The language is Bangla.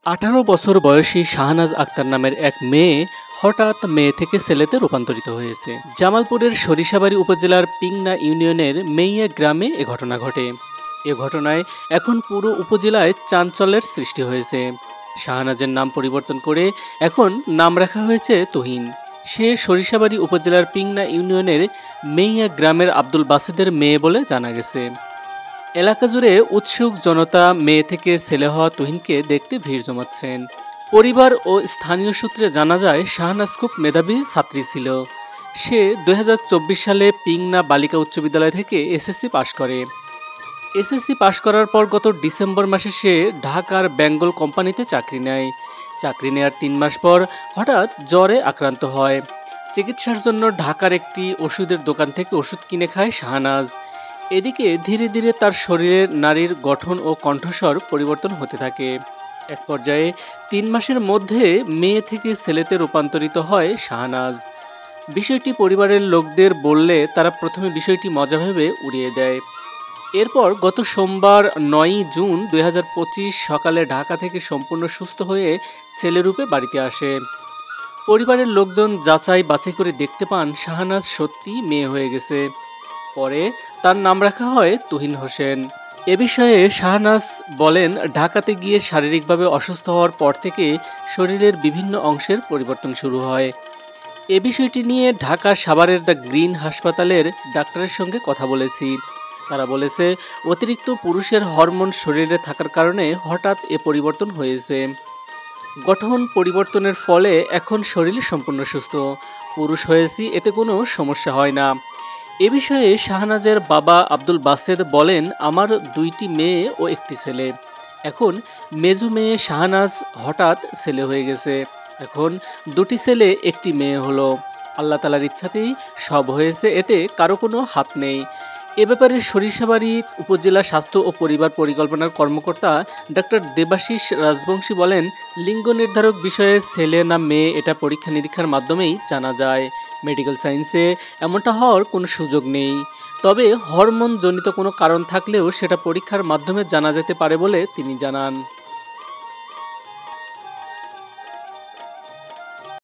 ১৮ বছর বয়সী শাহনাজ আক্তার নামের এক মেয়ে হঠাৎ মেয়ে থেকে ছেলেতে রূপান্তরিত হয়েছে। জামালপুরের সরিষাবাড়ী উপজেলার পিংনা ইউনিয়নের মেইয়া গ্রামে এ ঘটনা ঘটে। এ ঘটনায় এখন পুরো উপজেলায় চাঞ্চল্যের সৃষ্টি হয়েছে। শাহনাজের নাম পরিবর্তন করে এখন নাম রাখা হয়েছে তুহিন। সে সরিষাবাড়ী উপজেলার পিংনা ইউনিয়নের মেইয়া গ্রামের আব্দুল বাসেদের মেয়ে বলে জানা গেছে। এলাকা জুড়ে উৎসুক জনতা মেয়ে থেকে ছেলে হওয়া তুহিনকে দেখতে ভিড় জমাচ্ছেন। পরিবার ও স্থানীয় সূত্রে জানা যায় শাহনাজ খুব মেধাবী ছাত্রী ছিল। সে ২০২৪ সালে পিংনা বালিকা উচ্চ বিদ্যালয় থেকে এসএসসি পাশ করে। এসএসসি পাশ করার পর গত ডিসেম্বর মাসে সে ঢাকার বেঙ্গল কোম্পানিতে চাকরি নেয়। চাকরি নেওয়ার ৩ মাস পর হঠাৎ জ্বরে আক্রান্ত হয়। চিকিৎসার জন্য ঢাকার একটি ওষুধের দোকান থেকে ওষুধ কিনে খায় শাহনাজ। এদিকে ধীরে ধীরে তার শরীরের নারীর গঠন ও কণ্ঠস্বর পরিবর্তন হতে থাকে। এক পর্যায়ে ৩ মাসের মধ্যে মেয়ে থেকে ছেলেতে রূপান্তরিত হয় শাহনাজ। বিষয়টি পরিবারের লোকদের বললে তারা প্রথমে বিষয়টি মজা ভেবে উড়িয়ে দেয়। এরপর গত সোমবার ৯ জুন ২০২৫ সকালে ঢাকা থেকে সম্পূর্ণ সুস্থ হয়ে ছেলেরূপে বাড়িতে আসে। পরিবারের লোকজন যাচাই বাছাই করে দেখতে পান শাহনাজ সত্যি মেয়ে হয়ে গেছে। পরে তার নাম রাখা হয় তুহিন হোসেন। এ বিষয়ে শাহনাজ বলেন, ঢাকাতে গিয়ে শারীরিকভাবে অসুস্থ হওয়ার পর থেকে শরীরের বিভিন্ন অংশের পরিবর্তন শুরু হয়। এ বিষয়টি নিয়ে ঢাকা সাভারের দ্য গ্রিন হাসপাতালের ডাক্তারের সঙ্গে কথা বলেছি। তারা বলেছে অতিরিক্ত পুরুষের হরমোন শরীরে থাকার কারণে হঠাৎ এ পরিবর্তন হয়েছে। গঠন পরিবর্তনের ফলে এখন শরীর সম্পূর্ণ সুস্থ। পুরুষ হয়েছি, এতে কোনো সমস্যা হয় না। এ বিষয়ে শাহনাজের বাবা আব্দুল বাসেদ বলেন, আমার ২টি মেয়ে ও একটি ছেলে। এখন মেজো মেয়ে শাহনাজ হঠাৎ ছেলে হয়ে গেছে। এখন ২টি ছেলে একটি মেয়ে হলো। আল্লাহ তাআলার ইচ্ছাতেই সব হয়েছে, এতে কারো কোনো হাত নেই। এ ব্যাপারে সরিষাবাড়ী উপজেলা স্বাস্থ্য ও পরিবার পরিকল্পনার কর্মকর্তা ডাক্তার দেবাশিস রাজবংশী বলেন, লিঙ্গ নির্ধারক বিষয়ে ছেলে না মেয়ে এটা পরীক্ষা নিরীক্ষার মাধ্যমেই জানা যায়। মেডিকেল সায়েন্সে এমনটা হওয়ার কোনো সুযোগ নেই। তবে হরমোন জনিত কোনো কারণ থাকলেও সেটা পরীক্ষার মাধ্যমে জানা যেতে পারে বলে তিনি জানান।